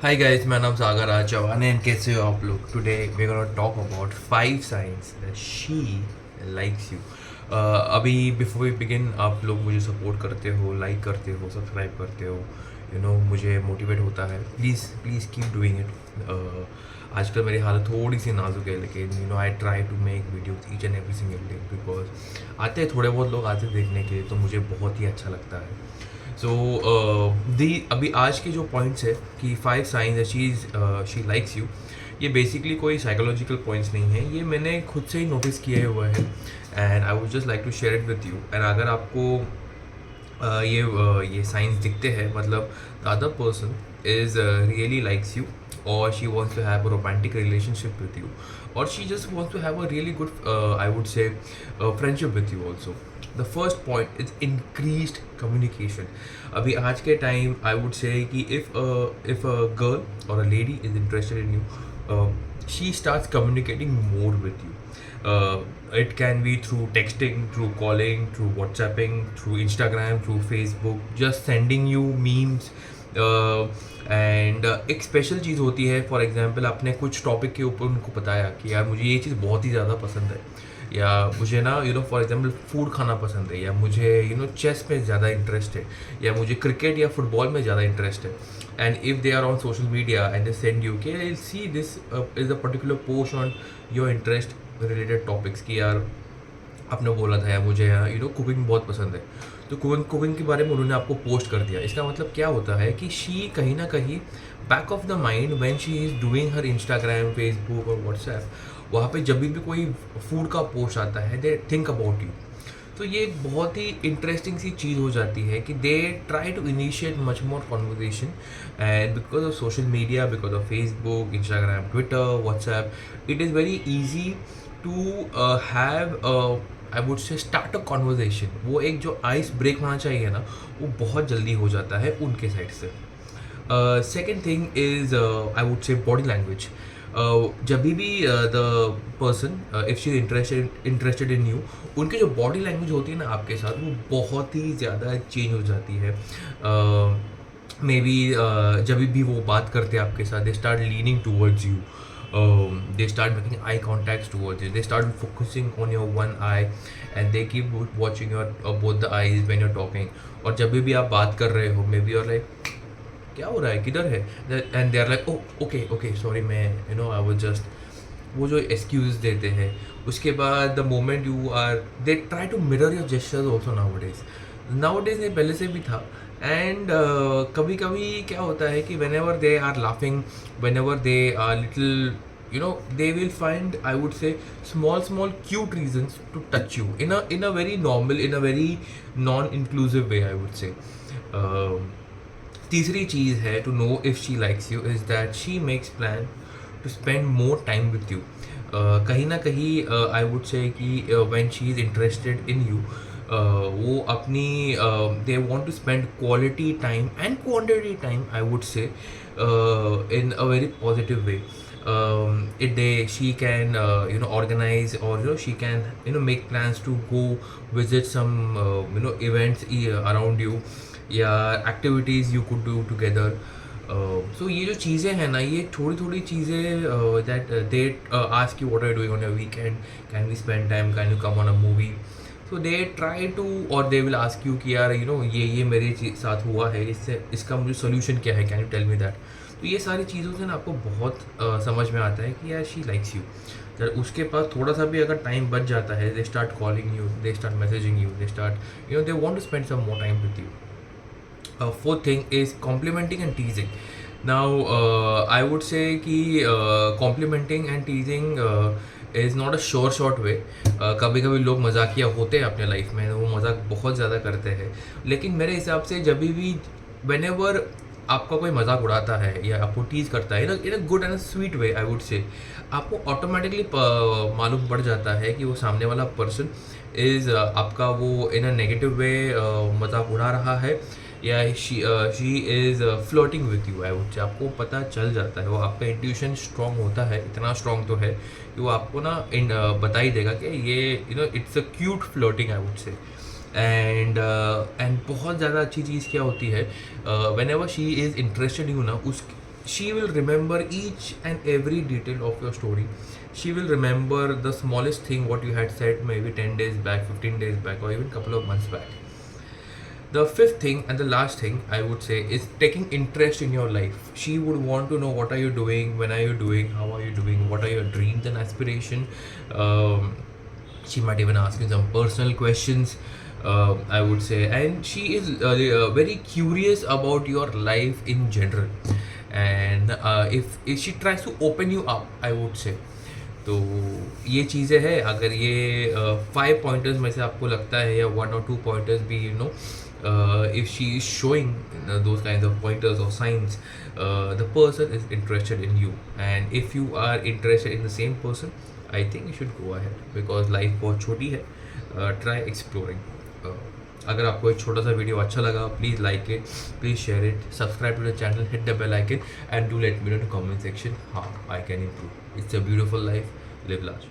Hi guys, मेरा नाम सागर राज चौहान है एंड कैसे हो आप लोग। Today we gonna talk about 5 signs that she likes you. अभी बिफोर वी बिगिन, आप लोग मुझे सपोर्ट करते हो, लाइक करते हो, सब्सक्राइब करते हो, मुझे मोटिवेट होता है। Please please keep doing it. आजकल मेरी हालत थोड़ी सी नाजुक है, लेकिन I try to make video each and every single day because आते हैं, थोड़े बहुत लोग आते हैं देखने के लिए, तो मुझे बहुत ही अच्छा लगता है। सो दी अभी आज के जो पॉइंट्स है कि 5 साइंस शी लाइक्स यू, ये बेसिकली कोई साइकोलॉजिकल पॉइंट्स नहीं है, ये मैंने खुद से ही नोटिस किए हुए हैं and I would just like to share it with you. And अगर आपको ये साइंस दिखते हैं, मतलब the other person is really likes you, or she wants to have a romantic relationship with you, or she just wants to have a really good I would say friendship with you also. The first point is increased communication. अभी आज के time I would say कि if a girl or a lady is interested in you, she starts communicating more with you. It can be through texting, through calling, through WhatsApping, through Instagram, through Facebook, just sending you memes. And एक special चीज़ होती है, for example आपने कुछ topic के ऊपर उनको बताया कि यार मुझे ये चीज़ बहुत ही ज़्यादा पसंद है, या मुझे ना फॉर एग्जांपल फूड खाना पसंद है, या मुझे चेस में ज़्यादा इंटरेस्ट है, या मुझे क्रिकेट या फुटबॉल में ज़्यादा इंटरेस्ट है। And if they are on social media and they send you के सी this is a particular post on your interest related topics की, यार आपने बोला था यार मुझे कुकिंग बहुत पसंद है, तो कुकिंग के बारे में उन्होंने आपको पोस्ट कर दिया। इसका मतलब क्या होता है कि शी कहीं ना कहीं back of the mind when she is doing her Instagram, Facebook और व्हाट्सएप, वहाँ पे जब भी कोई फूड का पोस्ट आता है दे थिंक अबाउट यू। तो ये एक बहुत ही इंटरेस्टिंग सी चीज़ हो जाती है कि they try to initiate much more conversation, and because of social media, because of Facebook, Instagram, Twitter, WhatsApp, it is very easy to have I would say start a conversation. वो एक जो ice break होना चाहिए ना, वो बहुत जल्दी हो जाता है उनके साइड से। Second thing is I would से बॉडी लैंग्वेज। जब भी the person if she interested in you, उनकी जो बॉडी लैंग्वेज होती है ना आपके साथ, वो बहुत ही ज़्यादा चेंज हो जाती है। मे बी जब भी वो बात करते हैं आपके साथ, they start leaning towards you, they start making eye contacts towards you, they start focusing on your one eye and they keep watching your both the eyes when you're talking. और जब भी आप बात कर रहे हो, मे बी you're like क्या हो रहा है, किधर है, and they are like oh okay okay sorry, मैं आई वाज जस्ट, वो जो एक्सक्यूज देते हैं। उसके बाद the moment you are, they try to mirror your gestures also nowadays, नहीं पहले से भी था। एंड कभी कभी क्या होता है कि whenever they are laughing, whenever they are little, they will find, I would say, small cute reasons to touch you in a very normal, in a very non-inclusive way, I would say. तीसरी चीज़ है to know if she likes you is that she makes plan to spend more time with you. कहीं ना कहीं I would say कि when she is interested in you, वो अपनी they want to spend quality time and quantity time, I would say, in a very positive way. She can organize, or she can make plans to go visit some events around you, या activities you could do together. So ये जो चीज़ें हैं ना, ये थोड़ी थोड़ी चीज़ें that they ask you what are you doing on your weekend, can we spend time, can you come on a movie. So they try to, or they will ask you कि यार ये मेरे साथ हुआ है, इसका मुझे सोल्यूशन क्या है, can you tell me that. तो ये सारी चीज़ों से ना आपको बहुत समझ में आता है कि यार शी लाइक्स यू। जब उसके पास थोड़ा सा भी अगर टाइम बच जाता है, they start calling you, they start messaging you, they start they want to spend some more time with you. Fourth thing is complimenting and teasing. Now, I would say कि complimenting and teasing is not a sure short way. कभी कभी लोग मजाकिया होते हैं अपने life में, वो मजाक बहुत ज़्यादा करते हैं, लेकिन मेरे हिसाब से जब भी whenever आपका कोई मजाक उड़ाता है या आपको टीज करता है in a good and sweet way, I would say, आपको ऑटोमेटिकली मालूम पड़ जाता है कि वो सामने वाला पर्सन इज़ आपका वो इन अ नेगेटिव वे मजाक उड़ा रहा है, या she is floating with you, I would say. आपको पता चल जाता है, वो आपका इंट्यूशन स्ट्रॉन्ग होता है, इतना स्ट्रॉन्ग तो है कि वो आपको ना बता ही देगा कि ये it's a cute floating, I would से। एंड बहुत ज़्यादा अच्छी चीज़ क्या होती है, when ever she is interested you ना, she will remember each and every detail of your story. She will remember the smallest thing what you had said maybe 10 days back, 15 days back, or even couple of months back. The fifth thing and the last thing I would say is taking interest in your life. She would want to know what are you doing, when are you doing, how are you doing, what are your dreams and aspiration. Um, she might even ask you some personal questions, I would say, and she is very curious about your life in general. And if she tries to open you up, I would say, तो ये चीज़ें हैं. अगर ये 5 pointers में से आपको लगता है या 1 or 2 पॉइंटर्स भी if she is showing those kinds of pointers or signs, the person is interested in you. And if you are interested in the same person, I think you should go ahead because life बहुत छोटी है. Try exploring. अगर आपको एक छोटा सा video अच्छा लगा, please like it, please share it, subscribe to the channel, hit the bell icon and do let me know in the comment section how I can improve. It's a beautiful life. Live large.